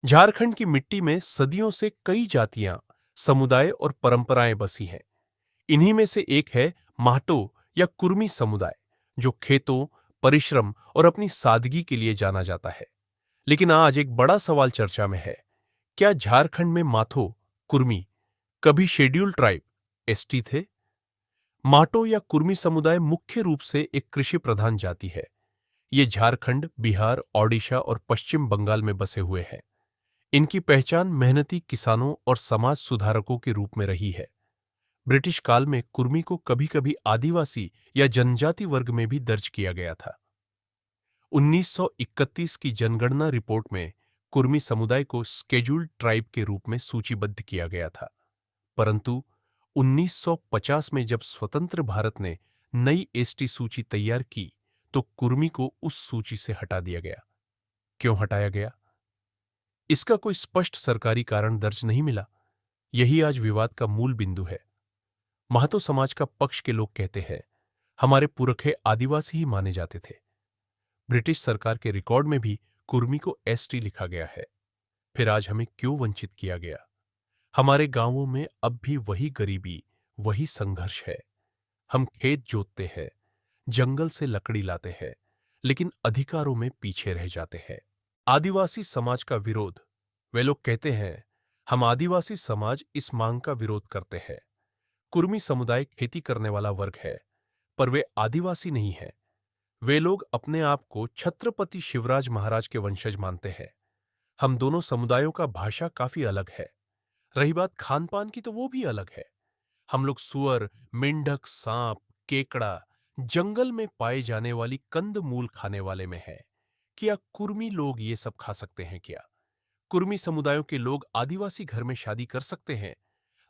झारखंड की मिट्टी में सदियों से कई जातियां, समुदाय और परंपराएं बसी हैं। इन्हीं में से एक है माहटो या कुर्मी समुदाय, जो खेतों, परिश्रम और अपनी सादगी के लिए जाना जाता है। लेकिन आज एक बड़ा सवाल चर्चा में है। क्या झारखंड में माथो, कुर्मी कभी शेड्यूल्ड ट्राइब, एसटी थे? माटो या कुर्मी समुदाय मुख्य रूप से एक कृषि प्रधान जाति है। ये झारखंड, बिहार, ओडिशा और पश्चिम बंगाल में बसे हुए हैं। इनकी पहचान मेहनती किसानों और समाज सुधारकों के रूप में रही है। ब्रिटिश काल में कुर्मी को कभी-कभी आदिवासी या जनजाति वर्ग में भी दर्ज किया गया था। 1931 की जनगणना रिपोर्ट में कुर्मी समुदाय को स्केड्यूल्ड ट्राइब के रूप में सूचीबद्ध किया गया था। परंतु 1950 में जब स्वतंत्र भारत ने नई एसटी सूची तैयार की, तो कुर्मी को उस सूची से हटा दिया गया। क्यों हटाया गया? इसका कोई स्पष्ट सरकारी कारण दर्ज नहीं मिला। यही आज विवाद का मूल बिंदु है। महतो समाज का पक्ष के लोग कहते हैं, हमारे पुरखे आदिवासी ही माने जाते थे। ब्रिटिश सरकार के रिकॉर्ड में भी कुर्मी को एसटी लिखा गया है। फिर आज हमें क्यों वंचित किया गया? हमारे गांवों में अब भी वही गरीबी, वही संघर्ष है। हम खेत जोतते हैं, जंगल से लकड़ी लाते हैं, लेकिन अधिकारों में पीछे रह जाते हैं। आदिवासी समाज का विरोध। वे लोग कहते हैं, हम आदिवासी समाज इस मांग का विरोध करते हैं। कुर्मी समुदाय खेती करने वाला वर्ग है, पर वे आदिवासी नहीं है। वे लोग अपने आप को छत्रपति शिवराज महाराज के वंशज मानते हैं। हम दोनों समुदायों का भाषा काफी अलग है। रही बात खान पान की, तो वो भी अलग है। हम लोग सुअर, मेंढक, सांप, केकड़ा, जंगल में पाए जाने वाली कंद मूल खाने वाले में है। क्या कुर्मी लोग ये सब खा सकते हैं क्या? कुर्मी समुदायों के लोग आदिवासी घर में शादी कर सकते हैं?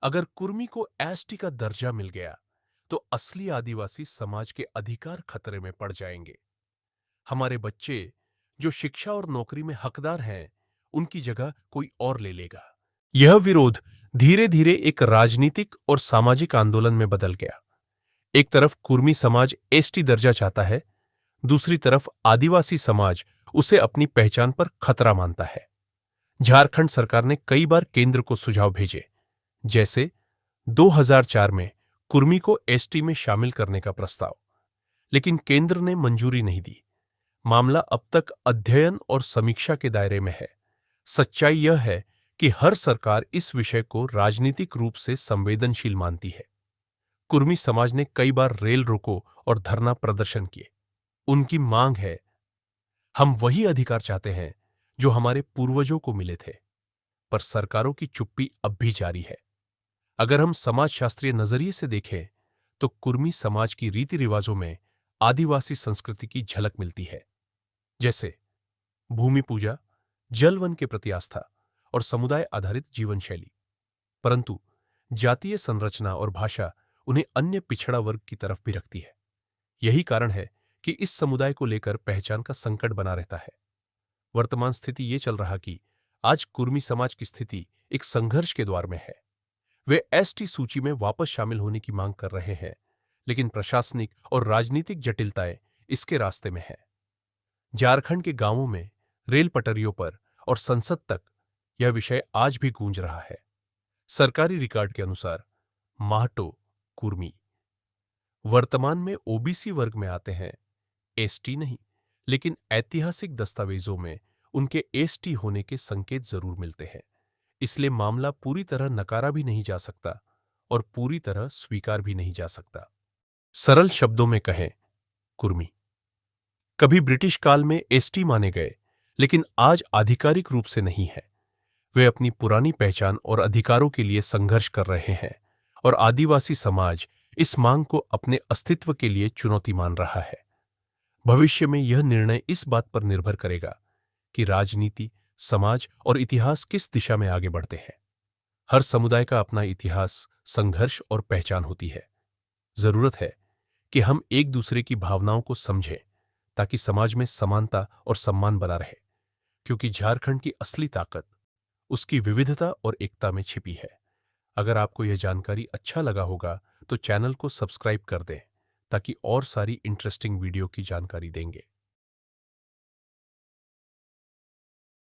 अगर कुर्मी को एसटी का दर्जा मिल गया, तो असली आदिवासी समाज के अधिकार खतरे में पड़ जाएंगे। हमारे बच्चे जो शिक्षा और नौकरी में हकदार हैं, उनकी जगह कोई और ले लेगा। यह विरोध धीरे धीरे एक राजनीतिक और सामाजिक आंदोलन में बदल गया। एक तरफ कुर्मी समाज एसटी दर्जा चाहता है, दूसरी तरफ आदिवासी समाज उसे अपनी पहचान पर खतरा मानता है। झारखंड सरकार ने कई बार केंद्र को सुझाव भेजे, जैसे 2004 में कुर्मी को एसटी में शामिल करने का प्रस्ताव, लेकिन केंद्र ने मंजूरी नहीं दी। मामला अब तक अध्ययन और समीक्षा के दायरे में है। सच्चाई यह है कि हर सरकार इस विषय को राजनीतिक रूप से संवेदनशील मानती है। कुर्मी समाज ने कई बार रेल रोको और धरना प्रदर्शन किए। उनकी मांग है, हम वही अधिकार चाहते हैं जो हमारे पूर्वजों को मिले थे। पर सरकारों की चुप्पी अब भी जारी है। अगर हम समाजशास्त्रीय नजरिए से देखें, तो कुर्मी समाज की रीति रिवाजों में आदिवासी संस्कृति की झलक मिलती है, जैसे भूमि पूजा, जल वन के प्रति आस्था और समुदाय आधारित जीवन शैली। परंतु जातीय संरचना और भाषा उन्हें अन्य पिछड़ा वर्ग की तरफ भी रखती है। यही कारण है कि इस समुदाय को लेकर पहचान का संकट बना रहता है। वर्तमान स्थिति ये चल रहा कि आज कुर्मी समाज की स्थिति एक संघर्ष के द्वार में है। वे एसटी सूची में वापस शामिल होने की मांग कर रहे हैं, लेकिन प्रशासनिक और राजनीतिक जटिलताएं इसके रास्ते में है। झारखंड के गांवों में, रेल पटरियों पर और संसद तक यह विषय आज भी गूंज रहा है। सरकारी रिकॉर्ड के अनुसार माहटो, कुर्मी वर्तमान में ओबीसी वर्ग में आते हैं, एसटी नहीं, लेकिन ऐतिहासिक दस्तावेजों में उनके एसटी होने के संकेत जरूर मिलते हैं। इसलिए मामला पूरी तरह नकारा भी नहीं जा सकता और पूरी तरह स्वीकार भी नहीं जा सकता। सरल शब्दों में कहें, कुर्मी कभी ब्रिटिश काल में एसटी माने गए, लेकिन आज आधिकारिक रूप से नहीं है। वे अपनी पुरानी पहचान और अधिकारों के लिए संघर्ष कर रहे हैं, और आदिवासी समाज इस मांग को अपने अस्तित्व के लिए चुनौती मान रहा है। भविष्य में यह निर्णय इस बात पर निर्भर करेगा कि राजनीति, समाज और इतिहास किस दिशा में आगे बढ़ते हैं। हर समुदाय का अपना इतिहास, संघर्ष और पहचान होती है। जरूरत है कि हम एक दूसरे की भावनाओं को समझें, ताकि समाज में समानता और सम्मान बना रहे, क्योंकि झारखंड की असली ताकत उसकी विविधता और एकता में छिपी है। अगर आपको यह जानकारी अच्छा लगा होगा, तो चैनल को सब्सक्राइब कर दें, ताकि और सारी इंटरेस्टिंग वीडियो की जानकारी देंगे।